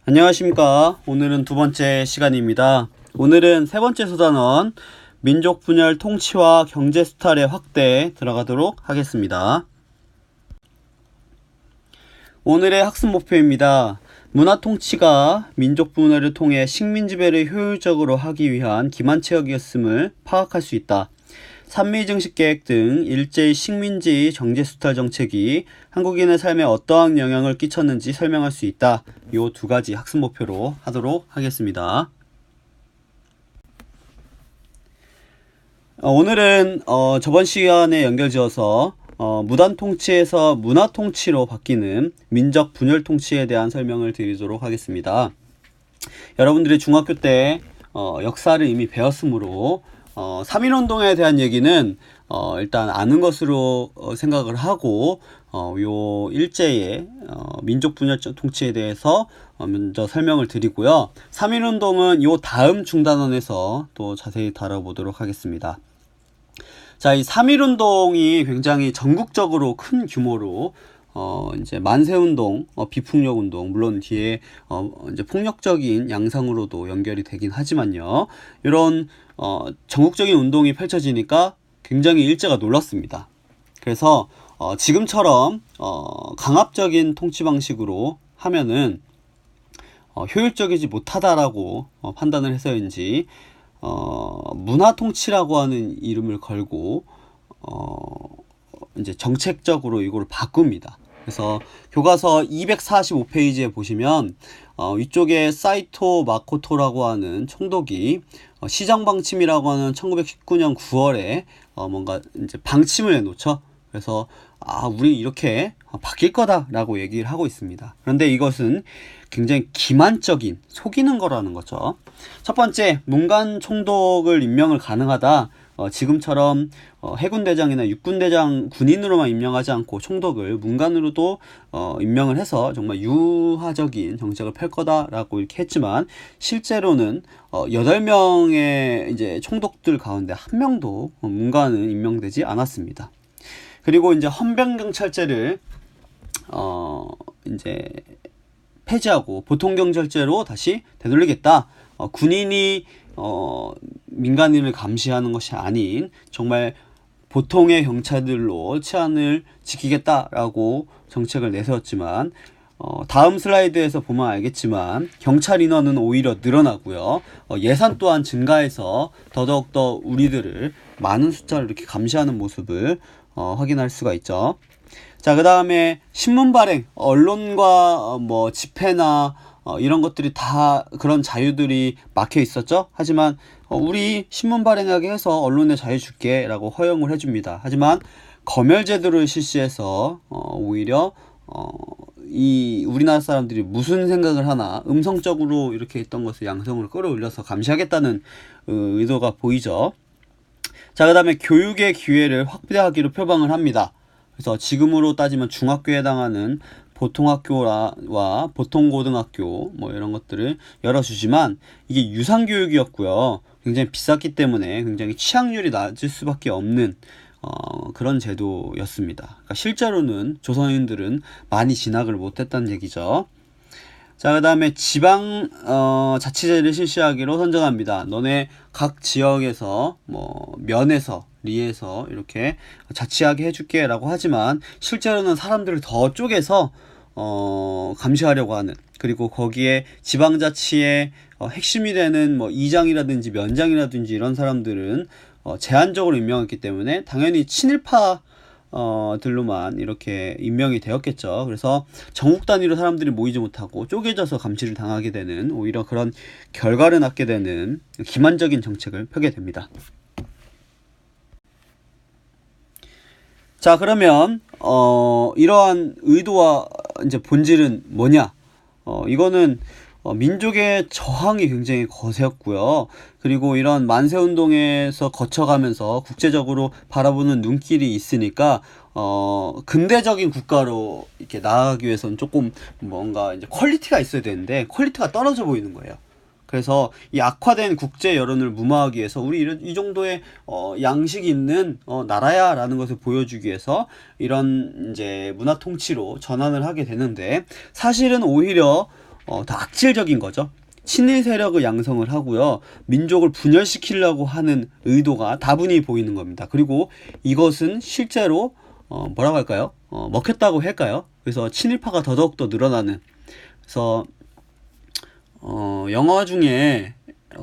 안녕하십니까. 오늘은 두 번째 시간입니다. 오늘은 세 번째 소단원 민족 분열 통치와 경제 수탈의 확대에 들어가도록 하겠습니다. 오늘의 학습 목표입니다. 문화 통치가 민족 분열을 통해 식민 지배를 효율적으로 하기 위한 기만체역이었음을 파악할 수 있다. 산미증식 계획 등 일제의 식민지 경제 수탈 정책이 한국인의 삶에 어떠한 영향을 끼쳤는지 설명할 수 있다. 이 두 가지 학습 목표로 하도록 하겠습니다. 오늘은 저번 시간에 연결지어서 무단 통치에서 문화 통치로 바뀌는 민족 분열 통치에 대한 설명을 드리도록 하겠습니다. 여러분들이 중학교 때 역사를 이미 배웠으므로 3.1운동에 대한 얘기는 일단 아는 것으로 생각을 하고 요 일제의 민족 분열 통치에 대해서 먼저 설명을 드리고요. 3.1운동은 요 다음 중단원에서 또 자세히 다뤄보도록 하겠습니다. 자, 이 3.1운동이 굉장히 전국적으로 큰 규모로 이제 만세운동, 비폭력운동, 물론 뒤에 이제 폭력적인 양상으로도 연결이 되긴 하지만요. 이런 전국적인 운동이 펼쳐지니까 굉장히 일제가 놀랐습니다. 그래서 지금처럼 강압적인 통치 방식으로 하면은 효율적이지 못하다라고 판단을 해서인지 문화 통치라고 하는 이름을 걸고 이제 정책적으로 이걸 바꿉니다. 그래서 교과서 245페이지에 보시면 위쪽에 사이토 마코토라고 하는 총독이 시정방침이라고 하는 1919년 9월에 뭔가 이제 방침을 내놓죠. 그래서 우리 이렇게 바뀔 거다라고 얘기를 하고 있습니다. 그런데 이것은 굉장히 기만적인 속이는 거라는 거죠. 첫 번째, 문관 총독을 임명을 가능하다. 지금처럼 해군대장이나 육군대장 군인으로만 임명하지 않고 총독을 문관으로도 임명을 해서 정말 유화적인 정책을 펼 거다라고 이렇게 했지만 실제로는 8명의 이제 총독들 가운데 한 명도 문관은 임명되지 않았습니다. 그리고 이제 헌병경찰제를 이제 폐지하고 보통경찰제로 다시 되돌리겠다. 군인이 민간인을 감시하는 것이 아닌 정말 보통의 경찰들로 치안을 지키겠다라고 정책을 내세웠지만 다음 슬라이드에서 보면 알겠지만 경찰 인원은 오히려 늘어나고요. 예산 또한 증가해서 더더욱더 우리들을 많은 숫자를 이렇게 감시하는 모습을 확인할 수가 있죠. 자, 그 다음에 신문 발행, 언론과 집회나 이런 것들이 다 그런 자유들이 막혀 있었죠. 하지만 우리 신문 발행하게 해서 언론에 자유 줄게 라고 허용을 해줍니다. 하지만 검열제도를 실시해서 오히려 이 우리나라 사람들이 무슨 생각을 하나 음성적으로 이렇게 했던 것을 양성으로 끌어올려서 감시하겠다는 의도가 보이죠. 자, 그 다음에 교육의 기회를 확대하기로 표방을 합니다. 그래서 지금으로 따지면 중학교에 해당하는 보통학교와 보통고등학교 이런 것들을 열어주지만 이게 유상교육이었고요. 굉장히 비쌌기 때문에 굉장히 취학률이 낮을 수밖에 없는 그런 제도였습니다. 그러니까 실제로는 조선인들은 많이 진학을 못했다는 얘기죠. 자, 그 다음에 지방 자치제를 실시하기로 선정합니다. 너네 각 지역에서 면에서 리에서 이렇게 자치하게 해줄게 라고 하지만 실제로는 사람들을 더 쪼개서 감시하려고 하는, 그리고 거기에 지방자치의 핵심이 되는 이장이라든지 면장이라든지 이런 사람들은 제한적으로 임명했기 때문에 당연히 친일파 들로만 이렇게 임명이 되었겠죠. 그래서 전국 단위로 사람들이 모이지 못하고 쪼개져서 감시를 당하게 되는, 오히려 그런 결과를 낳게 되는 기만적인 정책을 펴게 됩니다. 자, 그러면 이러한 의도와 이제 본질은 뭐냐? 이거는 민족의 저항이 굉장히 거세었고요. 그리고 이런 만세운동에서 거쳐가면서 국제적으로 바라보는 눈길이 있으니까 근대적인 국가로 이렇게 나아가기 위해서는 조금 뭔가 이제 퀄리티가 있어야 되는데 퀄리티가 떨어져 보이는 거예요. 그래서 이 악화된 국제 여론을 무마하기 위해서 우리 이 정도의 양식이 있는 나라야라는 것을 보여주기 위해서 이런 이제 문화 통치로 전환을 하게 되는데, 사실은 오히려 더 악질적인 거죠. 친일 세력을 양성을 하고요. 민족을 분열시키려고 하는 의도가 다분히 보이는 겁니다. 그리고 이것은 실제로 뭐라고 할까요? 먹혔다고 할까요? 그래서 친일파가 더더욱 늘어나는. 그래서 영화 중에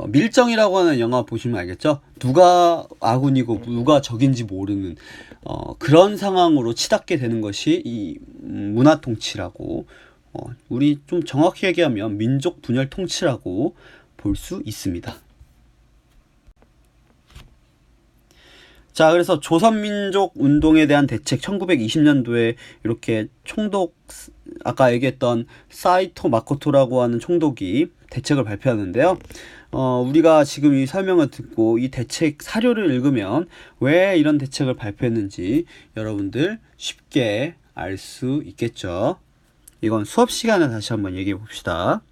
밀정이라고 하는 영화 보시면 알겠죠? 누가 아군이고 누가 적인지 모르는 그런 상황으로 치닫게 되는 것이 이 문화 통치라고, 우리 좀 정확히 얘기하면 민족 분열 통치라고 볼 수 있습니다. 자, 그래서 조선민족 운동에 대한 대책 1920년도에 이렇게 총독, 아까 얘기했던 사이토 마코토라고 하는 총독이 대책을 발표하는데요. 우리가 지금 이 설명을 듣고 이 대책 사료를 읽으면 왜 이런 대책을 발표했는지 여러분들 쉽게 알 수 있겠죠. 이건 수업 시간에 다시 한번 얘기해 봅시다.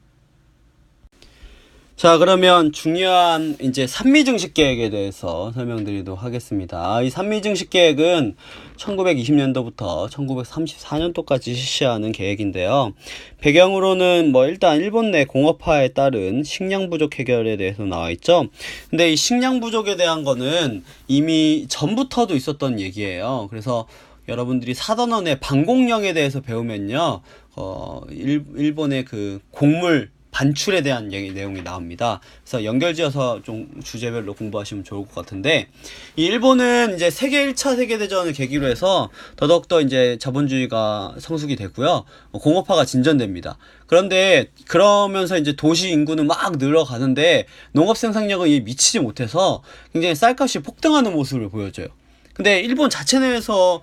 자, 그러면 중요한 이제 산미증식 계획에 대해서 설명드리도록 하겠습니다. 이 산미증식 계획은 1920년도부터 1934년도까지 실시하는 계획인데요. 배경으로는 일단 일본 내 공업화에 따른 식량 부족 해결에 대해서 나와 있죠. 근데 이 식량 부족에 대한 거는 이미 전부터도 있었던 얘기예요. 그래서 여러분들이 사단원의 방공령에 대해서 배우면요, 일본의 그 곡물 반출에 대한 내용이 나옵니다. 그래서 연결지어서 좀 주제별로 공부하시면 좋을 것 같은데, 이 일본은 이제 세계 1차 세계대전을 계기로 해서 더더욱더 이제 자본주의가 성숙이 됐고요. 공업화가 진전됩니다. 그런데 그러면서 이제 도시 인구는 막 늘어가는데 농업 생산력은 미치지 못해서 굉장히 쌀값이 폭등하는 모습을 보여줘요. 근데 일본 자체 내에서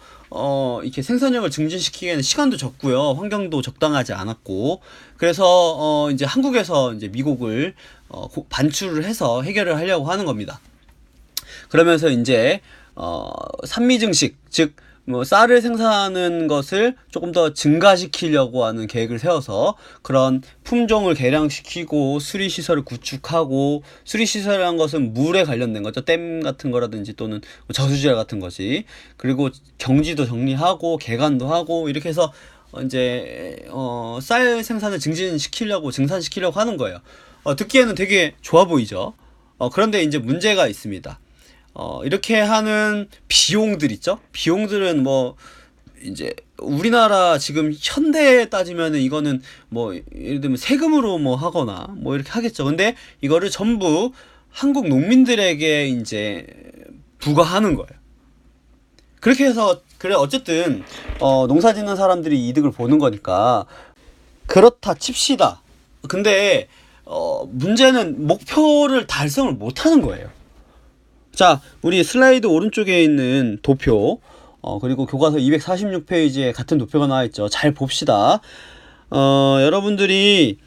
이렇게 생산력을 증진시키기에는 시간도 적고요, 환경도 적당하지 않았고, 그래서 이제 한국에서 이제 미국을 반출을 해서 해결을 하려고 하는 겁니다. 그러면서 이제 산미증식, 즉 쌀을 생산하는 것을 조금 더 증가시키려고 하는 계획을 세워서 그런 품종을 개량시키고 수리시설을 구축하고, 수리시설이라는 것은 물에 관련된 거죠. 댐 같은 거라든지 또는 저수지 같은 거지. 그리고 경지도 정리하고 개간도 하고 이렇게 해서 이제 쌀 생산을 증산시키려고 하는 거예요. 듣기에는 되게 좋아 보이죠. 그런데 이제 문제가 있습니다. 이렇게 하는 비용들 있죠? 비용들은 이제 우리나라 지금 현대에 따지면은 이거는 예를 들면 세금으로 하거나 이렇게 하겠죠. 근데 이거를 전부 한국 농민들에게 이제 부과하는 거예요. 그렇게 해서 어쨌든 농사 짓는 사람들이 이득을 보는 거니까 그렇다 칩시다. 근데 문제는 목표를 달성을 못 하는 거예요. 자, 우리 슬라이드 오른쪽에 있는 도표, 그리고 교과서 246페이지에 같은 도표가 나와 있죠. 잘 봅시다. 여러분들이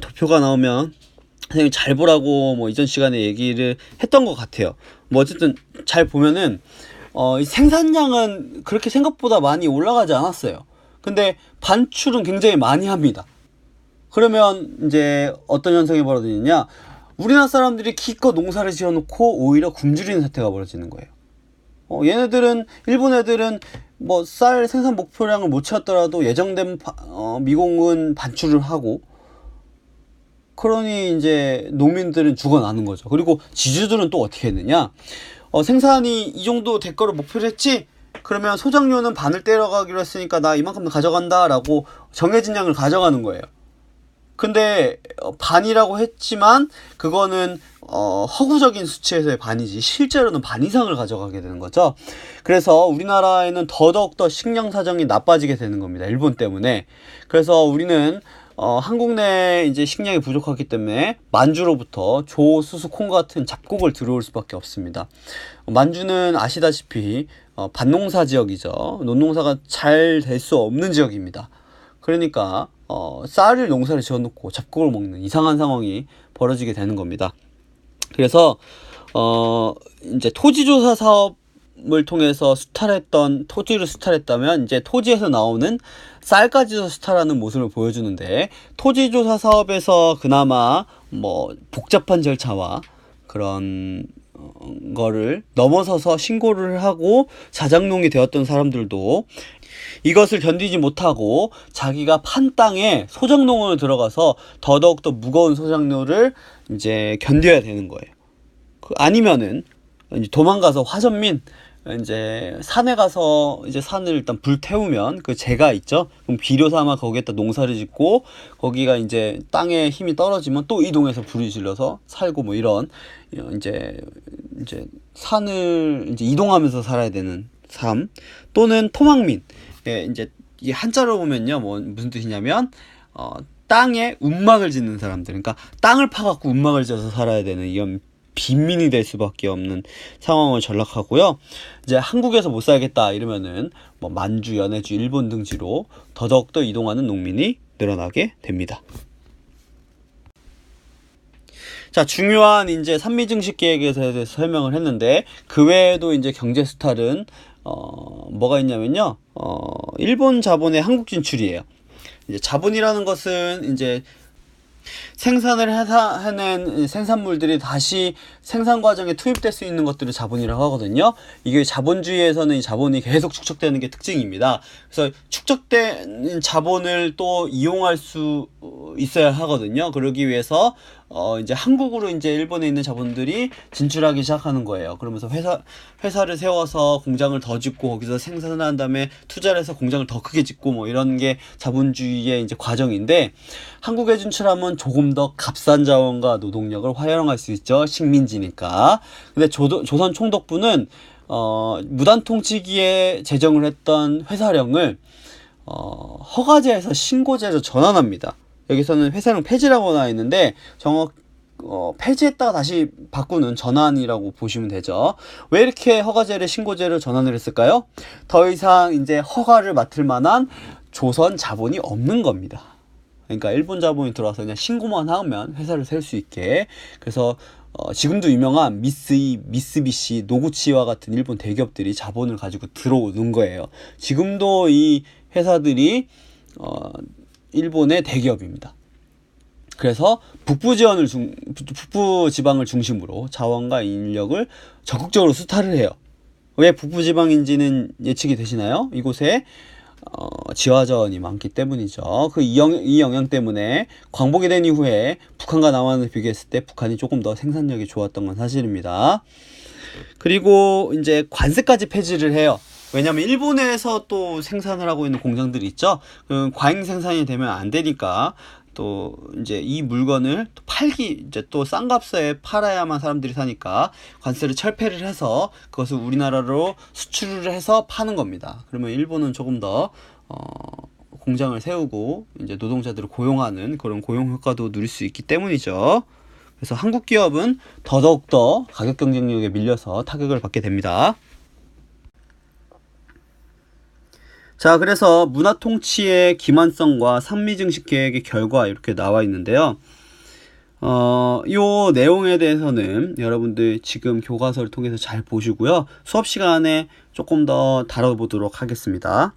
도표가 나오면 선생님 잘 보라고 이전 시간에 얘기를 했던 것 같아요. 어쨌든 잘 보면은 이 생산량은 그렇게 생각보다 많이 올라가지 않았어요. 근데 반출은 굉장히 많이 합니다. 그러면 이제 어떤 현상이 벌어지느냐, 우리나라 사람들이 기껏 농사를 지어놓고 오히려 굶주리는 사태가 벌어지는 거예요. 얘네들은, 일본 애들은 쌀 생산 목표량을 못 채웠더라도 예정된 미공은 반출을 하고, 그러니 이제 농민들은 죽어나는 거죠. 그리고 지주들은 또 어떻게 했느냐, 생산이 이 정도 될 거를 목표를 했지? 그러면 소장료는 반을 떼려가기로 했으니까 나 이만큼 가져간다 라고 정해진 양을 가져가는 거예요. 근데 반이라고 했지만 그거는 허구적인 수치에서의 반이지 실제로는 반 이상을 가져가게 되는 거죠. 그래서 우리나라에는 더더욱더 식량 사정이 나빠지게 되는 겁니다. 일본 때문에. 그래서 우리는 한국 내에 이제 식량이 부족하기 때문에 만주로부터 조, 수수, 콩 같은 잡곡을 들어올 수밖에 없습니다. 만주는 아시다시피 밭농사 지역이죠. 논농사가 잘 될 수 없는 지역입니다. 그러니까 쌀을 농사를 지어놓고 잡곡을 먹는 이상한 상황이 벌어지게 되는 겁니다. 그래서 이제 토지조사 사업을 통해서 토지를 수탈했다면 이제 토지에서 나오는 쌀까지도 수탈하는 모습을 보여주는데, 토지조사 사업에서 그나마 복잡한 절차와 그런 거를 넘어서서 신고를 하고 자작농이 되었던 사람들도 이것을 견디지 못하고 자기가 판 땅에 소작농으로 들어가서 더더욱더 무거운 소작료를 이제 견뎌야 되는 거예요. 아니면은 이제 도망가서 화전민 이제 산에 가서 이제 산을 일단 불태우면 그 재가 있죠. 그럼 비료 삼아 거기에다 농사를 짓고 거기가 이제 땅에 힘이 떨어지면 또 이동해서 불을 질러서 살고 뭐 이런 이제 산을 이제 이동하면서 살아야 되는 삶 또는 토막민. 예, 이제 이 한자로 보면요, 뭐 무슨 뜻이냐면 땅에 움막을 짓는 사람들, 그러니까 땅을 파갖고 움막을 지어서 살아야 되는 이런 빈민이 될 수밖에 없는 상황을 전락하고요. 이제 한국에서 못 살겠다 이러면은 뭐 만주, 연해주, 일본 등지로 더더욱더 이동하는 농민이 늘어나게 됩니다. 자, 중요한 이제 산미증식 계획에 대해서 설명을 했는데 그 외에도 이제 경제 수탈은 뭐가 있냐면요. 일본 자본의 한국 진출이에요. 이제 자본이라는 것은 이제 생산을 해낸 생산물들이 다시 생산 과정에 투입될 수 있는 것들을 자본이라고 하거든요. 이게 자본주의에서는 이 자본이 계속 축적되는 게 특징입니다. 그래서 축적된 자본을 또 이용할 수 있어야 하거든요. 그러기 위해서 이제 한국으로 이제 일본에 있는 자본들이 진출하기 시작하는 거예요. 그러면서 회사를 세워서 공장을 더 짓고 거기서 생산한 다음에 투자를 해서 공장을 더 크게 짓고 뭐 이런 게 자본주의의 이제 과정인데, 한국에 진출하면 조금 더 값싼 자원과 노동력을 활용할 수 있죠. 식민지니까. 근데 조선 총독부는 무단통치기에 제정을 했던 회사령을 허가제에서 신고제로 전환합니다. 여기서는 회사령 폐지라고 나와 있는데 폐지했다가 다시 바꾸는 전환이라고 보시면 되죠. 왜 이렇게 허가제를 신고제로 전환을 했을까요? 더 이상 이제 허가를 맡을 만한 조선 자본이 없는 겁니다. 그러니까 일본 자본이 들어와서 그냥 신고만 하면 회사를 셀 수 있게. 그래서 지금도 유명한 미쓰이, 미쓰비시, 노구치와 같은 일본 대기업들이 자본을 가지고 들어오는 거예요. 지금도 이 회사들이 일본의 대기업입니다. 그래서 북부 지방을 중심으로 자원과 인력을 적극적으로 수탈을 해요. 왜 북부 지방인지는 예측이 되시나요? 이곳에 지화자원이 많기 때문이죠. 이 영향 때문에 광복이 된 이후에 북한과 남한을 비교했을 때 북한이 조금 더 생산력이 좋았던 건 사실입니다. 그리고 이제 관세까지 폐지를 해요. 왜냐면 일본에서 또 생산을 하고 있는 공장들이 있죠. 과잉 생산이 되면 안 되니까 또 이제 이 물건을 이제 또 싼 값에 팔아야만 사람들이 사니까 관세를 철폐를 해서 그것을 우리나라로 수출을 해서 파는 겁니다. 그러면 일본은 조금 더 공장을 세우고 이제 노동자들을 고용하는 그런 고용 효과도 누릴 수 있기 때문이죠. 그래서 한국 기업은 더더욱더 가격 경쟁력에 밀려서 타격을 받게 됩니다. 자, 그래서 문화통치의 기만성과 산미증식 계획의 결과 이렇게 나와 있는데요. 요 내용에 대해서는 여러분들 지금 교과서를 통해서 잘 보시고요. 수업 시간에 조금 더 다뤄보도록 하겠습니다.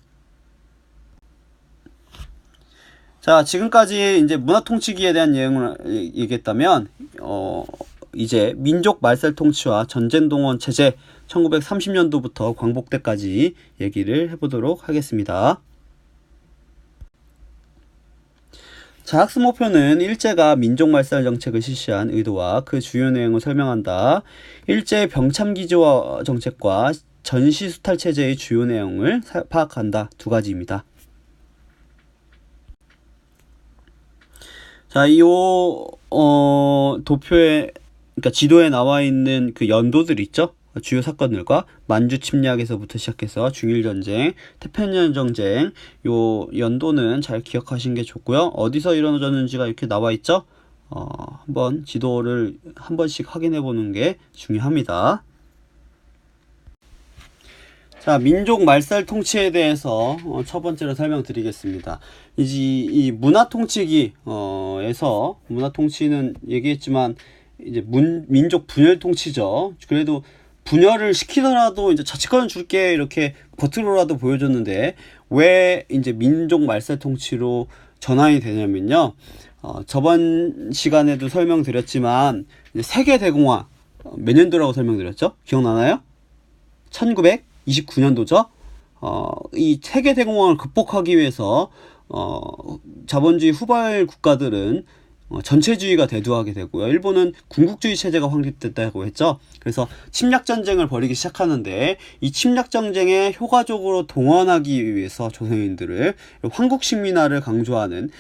자, 지금까지 이제 문화통치기에 대한 내용을 얘기했다면, 이제 민족 말살 통치와 전쟁동원 체제 1930년도부터 광복 때까지 얘기를 해보도록 하겠습니다. 자, 학습 목표는 일제가 민족 말살 정책을 실시한 의도와 그 주요 내용을 설명한다. 일제의 병참기조 정책과 전시 수탈 체제의 주요 내용을 파악한다. 두 가지입니다. 자, 이 도표에, 그러니까 지도에 나와 있는 그 연도들 있죠? 주요 사건들과 만주 침략에서부터 시작해서 중일전쟁, 태평양 전쟁, 요 연도는 잘 기억하시는 게 좋고요. 어디서 일어나졌는지가 이렇게 나와 있죠? 한번 지도를 한 번씩 확인해 보는 게 중요합니다. 자, 민족 말살 통치에 대해서 첫 번째로 설명드리겠습니다. 이 문화통치기에서 문화통치는 얘기했지만 이제 민족 분열 통치죠. 그래도 분열을 시키더라도 이제 자치권을 줄게 이렇게 겉으로라도 보여줬는데 왜 이제 민족 말살 통치로 전환이 되냐면요. 저번 시간에도 설명드렸지만 세계 대공황 몇 년도라고 설명드렸죠? 기억나나요? 1929년도죠. 이 세계대공황을 극복하기 위해서 자본주의 후발 국가들은 전체주의가 대두하게 되고요. 일본은 군국주의 체제가 확립됐다고 했죠. 그래서 침략전쟁을 벌이기 시작하는데 이 침략전쟁에 효과적으로 동원하기 위해서 조선인들을 황국식민화를 강조하는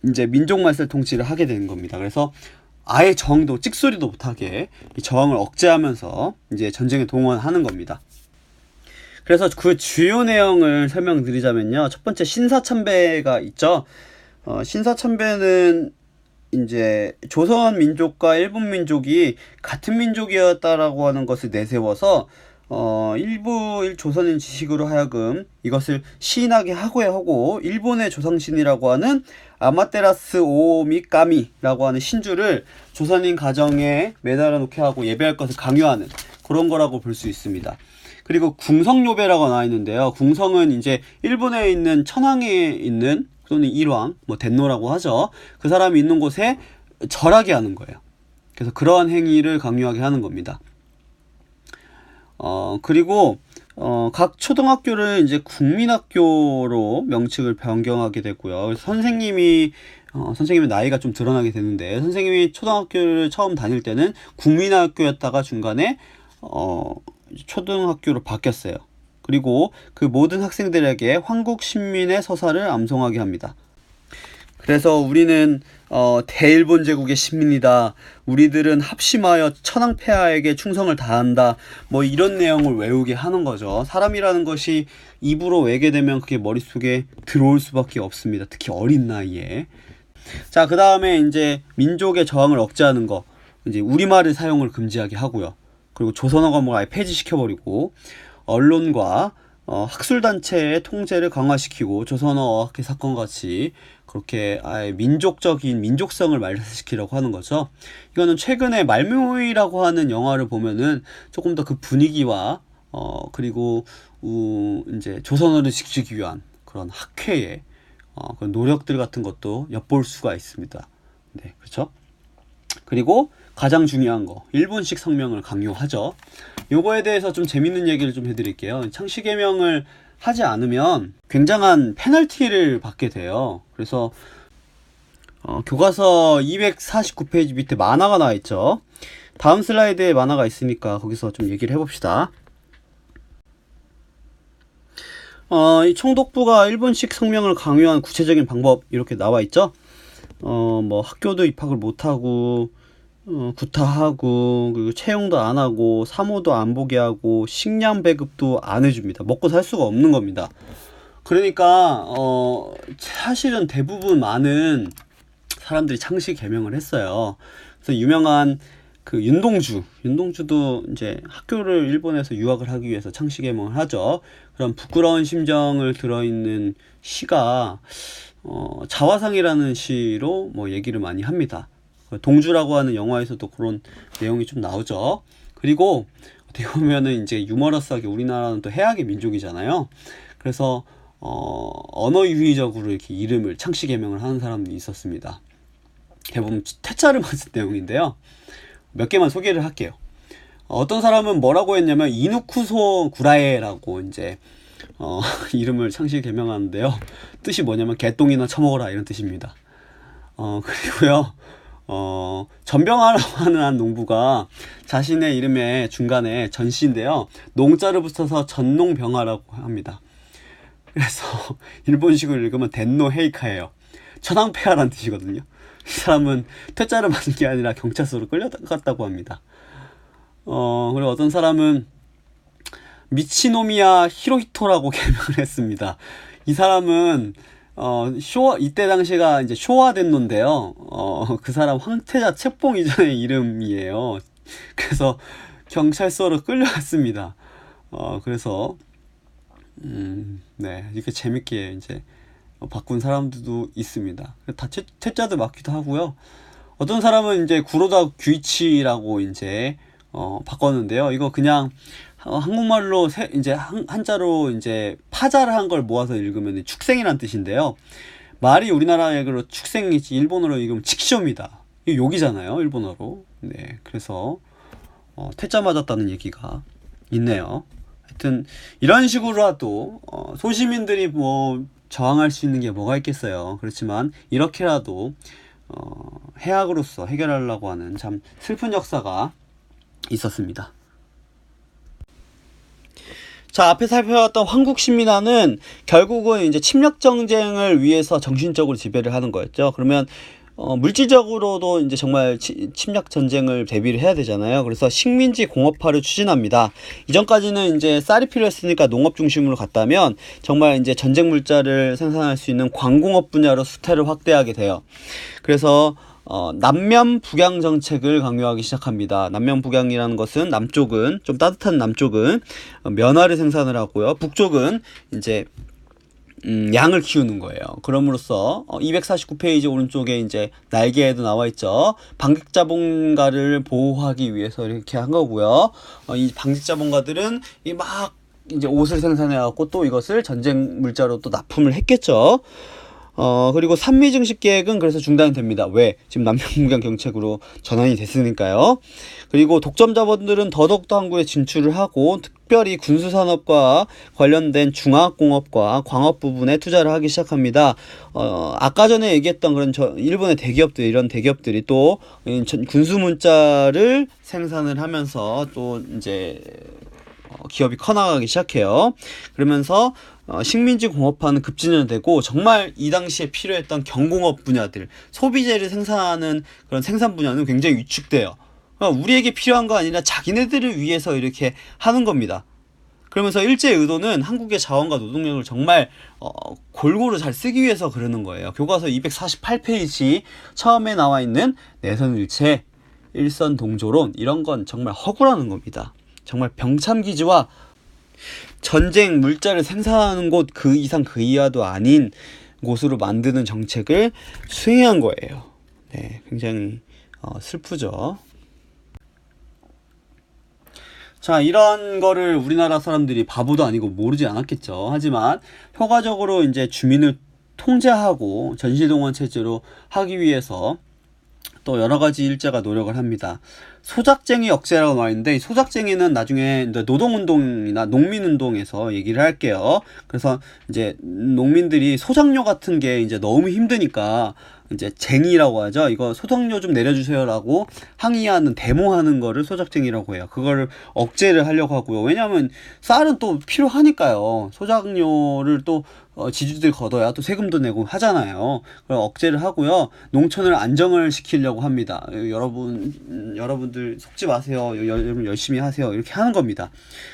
이제 민족말살 통치를 하게 되는 겁니다. 그래서 아예 저항도 찍소리도 못하게 이 저항을 억제하면서 이제 전쟁에 동원하는 겁니다. 그래서 그 주요 내용을 설명드리자면요. 첫 번째 신사참배가 있죠. 신사참배는 이제 조선 민족과 일본 민족이 같은 민족이었다라고 하는 것을 내세워서 일부 조선인 지식으로 하여금 이것을 시인하게 하고 일본의 조상신이라고 하는 아마테라스 오미카미라고 하는 신주를 조선인 가정에 매달아 놓게 하고 예배할 것을 강요하는 그런 거라고 볼 수 있습니다. 그리고 궁성요배라고 나와 있는데요. 궁성은 이제 일본에 있는 천황에 있는 또는 일왕, 뭐 덴노라고 하죠. 그 사람이 있는 곳에 절하게 하는 거예요. 그래서 그러한 행위를 강요하게 하는 겁니다. 그리고 각 초등학교를 이제 국민학교로 명칭을 변경하게 되고요. 선생님의 나이가 좀 드러나게 되는데 선생님이 초등학교를 처음 다닐 때는 국민학교였다가 중간에 초등학교로 바뀌었어요. 그리고 그 모든 학생들에게 황국신민의 서사를 암송하게 합니다. 그래서 우리는 대일본 제국의 시민이다. 우리들은 합심하여 천황폐하에게 충성을 다한다. 뭐 이런 내용을 외우게 하는 거죠. 사람이라는 것이 입으로 외게 되면 그게 머릿속에 들어올 수밖에 없습니다. 특히 어린 나이에. 자, 그 다음에 이제 민족의 저항을 억제하는 거. 이제 우리말을 사용을 금지하게 하고요. 그리고 조선어 과목을 아예 폐지시켜버리고 언론과 학술단체의 통제를 강화시키고 조선어 어학회 사건 같이 그렇게 아예 민족성을 말살시키려고 하는 거죠. 이거는 최근에 말묘이라고 하는 영화를 보면은 조금 더 그 분위기와 그리고 이제 조선어를 지키기 위한 그런 학회의 그런 노력들 같은 것도 엿볼 수가 있습니다. 네, 그렇죠? 그리고 가장 중요한 거, 일본식 성명을 강요하죠. 요거에 대해서 좀 재밌는 얘기를 좀 해드릴게요. 창씨개명을 하지 않으면 굉장한 페널티를 받게 돼요. 그래서 교과서 249페이지 밑에 만화가 나와 있죠. 다음 슬라이드에 만화가 있으니까 거기서 좀 얘기를 해봅시다. 이 총독부가 일본식 성명을 강요한 구체적인 방법 이렇게 나와 있죠. 뭐 학교도 입학을 못하고 구타하고 그리고 채용도 안 하고 사모도 안 보게 하고 식량 배급도 안 해줍니다. 먹고 살 수가 없는 겁니다. 그러니까 사실은 대부분 많은 사람들이 창씨 개명을 했어요. 그래서 유명한 그 윤동주도 이제 학교를 일본에서 유학을 하기 위해서 창씨 개명을 하죠. 그런 부끄러운 심정을 들어있는 시가 자화상이라는 시로 뭐 얘기를 많이 합니다. 동주라고 하는 영화에서도 그런 내용이 좀 나오죠. 그리고 어떻게 보면은 이제 유머러스하게 우리나라는 또 해악의 민족이잖아요. 그래서 언어 유희적으로 이렇게 이름을 창씨 개명을 하는 사람들이 있었습니다. 대부분 퇴짜를 맞은 내용인데요. 몇 개만 소개를 할게요. 어떤 사람은 뭐라고 했냐면 이누쿠소 구라에라고 이제 이름을 창씨 개명하는데요. 뜻이 뭐냐면 개똥이나 처먹어라 이런 뜻입니다. 그리고요. 전병하라고 하는 한 농부가 자신의 이름의 중간에 전씨인데요. 농자를 붙여서 전농병하라고 합니다. 그래서 일본식으로 읽으면 덴노 헤이카예요. 천황폐하라는 뜻이거든요. 이 사람은 퇴짜를 맞은 게 아니라 경찰서로 끌려갔다고 합니다. 그리고 어떤 사람은 미치노미야 히로히토라고 개명을 했습니다. 이 사람은 이때 당시가 이제 쇼와덴노인데요. 그 사람 황태자 책봉 이전의 이름이에요. 그래서 경찰서로 끌려갔습니다. 그래서 네, 이렇게 재밌게 이제 바꾼 사람들도 있습니다. 다 퇴짜도 맞기도 하고요. 어떤 사람은 이제 구로다 규이치라고 이제 바꿨는데요. 이거 그냥 한국말로 이제 한자로 이제 파자를 한 걸 모아서 읽으면 축생이란 뜻인데요. 말이 우리나라 얘기로 축생이지 일본어로 읽으면 직쇼입니다. 이거 욕이잖아요, 일본어로. 네, 그래서 퇴짜 맞았다는 얘기가 있네요. 하여튼 이런 식으로라도 소시민들이 뭐 저항할 수 있는 게 뭐가 있겠어요. 그렇지만 이렇게라도 해악으로서 해결하려고 하는 참 슬픈 역사가 있었습니다. 자, 앞에 살펴봤던 황국신민화는 결국은 이제 침략 정쟁을 위해서 정신적으로 지배를 하는 거였죠. 그러면 물질적으로도 이제 정말 침략 전쟁을 대비를 해야 되잖아요. 그래서 식민지 공업화를 추진합니다. 이전까지는 이제 쌀이 필요했으니까 농업 중심으로 갔다면 정말 이제 전쟁 물자를 생산할 수 있는 광공업 분야로 수태를 확대하게 돼요. 그래서 남면 북양 정책을 강요하기 시작합니다. 남면 북양이라는 것은 남쪽은 좀 따뜻한 남쪽은 면화를 생산을 하고요. 북쪽은 이제 양을 키우는 거예요. 그럼으로써 249페이지 오른쪽에 이제 날개에도 나와 있죠. 방직자본가를 보호하기 위해서 이렇게 한 거고요. 이 방직자본가들은 막 이제 옷을 생산해 갖고 또 이것을 전쟁 물자로 또 납품을 했겠죠. 그리고 산미증식 계획은 그래서 중단이 됩니다. 왜? 지금 남북양 정책으로 전환이 됐으니까요. 그리고 독점 자본들은 더더욱더 한국에 진출을 하고 특별히 군수산업과 관련된 중화학공업과 광업 부분에 투자를 하기 시작합니다. 아까 전에 얘기했던 그런 일본의 대기업들, 이런 대기업들이 또 군수 문자를 생산을 하면서 또 이제 기업이 커나가기 시작해요. 그러면서 식민지 공업화는 급진전되고 정말 이 당시에 필요했던 경공업 분야들, 소비재를 생산하는 그런 생산 분야는 굉장히 위축돼요. 우리에게 필요한 거 아니라 자기네들을 위해서 이렇게 하는 겁니다. 그러면서 일제의 의도는 한국의 자원과 노동력을 정말 골고루 잘 쓰기 위해서 그러는 거예요. 교과서 248페이지 처음에 나와 있는 내선일체, 일선동조론, 이런 건 정말 허구라는 겁니다. 정말 병참기지와 전쟁 물자를 생산하는 곳 그 이상 그 이하도 아닌 곳으로 만드는 정책을 수행한 거예요. 네, 굉장히 슬프죠. 자, 이런 거를 우리나라 사람들이 바보도 아니고 모르지 않았겠죠. 하지만 효과적으로 이제 주민을 통제하고 전시동원 체제로 하기 위해서 또 여러 가지 일제가 노력을 합니다. 소작쟁이 억제라고 나와 있는데, 이 소작쟁이는 나중에 노동운동이나 농민운동에서 얘기를 할게요. 그래서 이제 농민들이 소작료 같은 게 이제 너무 힘드니까 이제 쟁이라고 하죠. 이거 소작료 좀 내려주세요라고 항의하는, 데모하는 거를 소작쟁이라고 해요. 그거를 억제를 하려고 하고요. 왜냐하면 쌀은 또 필요하니까요. 소작료를 또 지주들 걷어야 또 세금도 내고 하잖아요. 그걸 억제를 하고요. 농촌을 안정을 시키려고 합니다. 여러분들 속지 마세요. 여러분 열심히 하세요. 이렇게 하는 겁니다.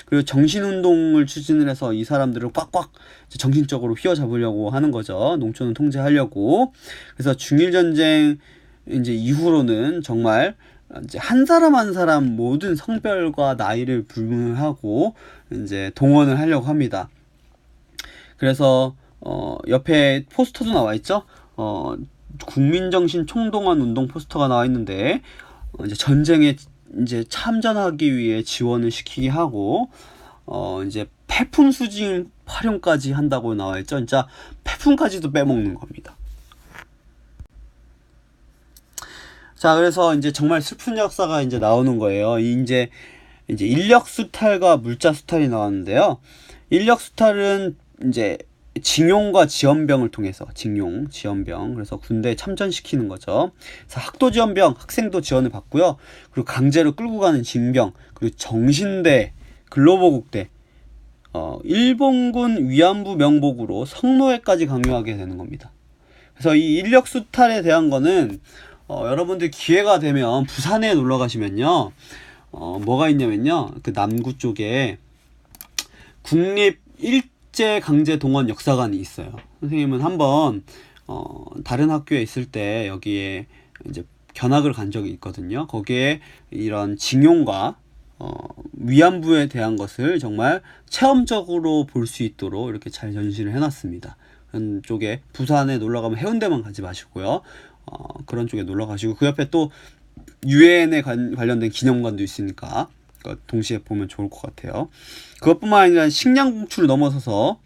그리고 정신운동을 추진을 해서 이 사람들을 꽉꽉 정신적으로 휘어잡으려고 하는 거죠. 농촌을 통제하려고. 그래서 중일전쟁 이제 이후로는 정말 이제 한 사람 한 사람 모든 성별과 나이를 불문하고 이제 동원을 하려고 합니다. 그래서 옆에 포스터도 나와 있죠. 국민정신 총동원 운동 포스터가 나와 있는데 이제 전쟁에 이제 참전하기 위해 지원을 시키게 하고 이제 폐품 수진 활용까지 한다고 나와 있죠. 진짜 폐품까지도 빼먹는 겁니다. 자, 그래서 이제 정말 슬픈 역사가 이제 나오는 거예요. 이제 인력 수탈과 물자 수탈이 나왔는데요. 인력 수탈은 이제 징용과 지원병을 통해서 지원병, 그래서 군대에 참전시키는 거죠. 그래서 학도 지원병, 학생도 지원을 받고요. 그리고 강제로 끌고 가는 징병, 그리고 정신대, 근로보국대, 일본군 위안부 명복으로 성노예까지 강요하게 되는 겁니다. 그래서 이 인력 수탈에 대한 거는 여러분들 기회가 되면 부산에 놀러 가시면요, 뭐가 있냐면요, 그 남구 쪽에 국립 일제 강제 동원 역사관이 있어요. 선생님은 한번 다른 학교에 있을 때 여기에 이제 견학을 간 적이 있거든요. 거기에 이런 징용과 위안부에 대한 것을 정말 체험적으로 볼 수 있도록 이렇게 잘 전시를 해놨습니다. 그런 쪽에 부산에 놀러 가면 해운대만 가지 마시고요. 그런 쪽에 놀러 가시고, 그 옆에 또 유엔에 관련된 기념관도 있으니까 동시에 보면 좋을 것 같아요. 그것뿐만 아니라 식량 공출을 넘어서서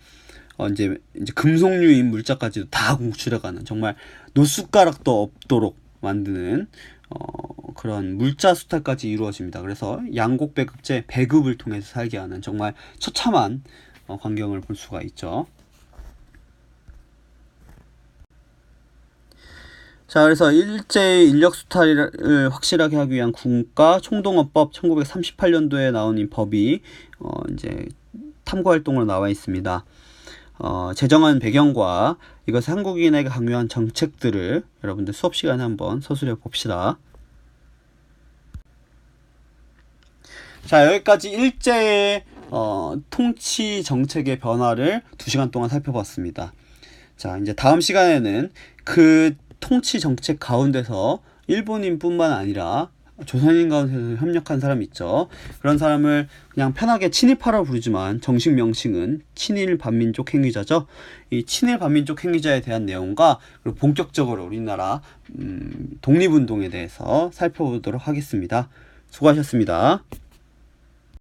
이제 금속류인 물자까지도 다 공출해가는, 정말 노숟가락도 없도록 만드는 그런 물자 수탈까지 이루어집니다. 그래서 양곡배급제 배급을 통해서 살게 하는 정말 처참한 광경을 볼 수가 있죠. 자, 그래서 일제의 인력 수탈을 확실하게 하기 위한 군가 총동원법 1938년도에 나온 이 법이 이제 탐구 활동으로 나와 있습니다. 제정한 배경과 이것을 한국인에게 강요한 정책들을 여러분들 수업 시간에 한번 서술해 봅시다. 자, 여기까지 일제의 통치 정책의 변화를 2시간 동안 살펴봤습니다. 자, 이제 다음 시간에는 그 통치 정책 가운데서 일본인뿐만 아니라 조선인 가운데서 협력한 사람이 있죠. 그런 사람을 그냥 편하게 친일파라 부르지만 정식 명칭은 친일 반민족 행위자죠. 이 친일 반민족 행위자에 대한 내용과 그리고 본격적으로 우리나라 독립운동에 대해서 살펴보도록 하겠습니다. 수고하셨습니다.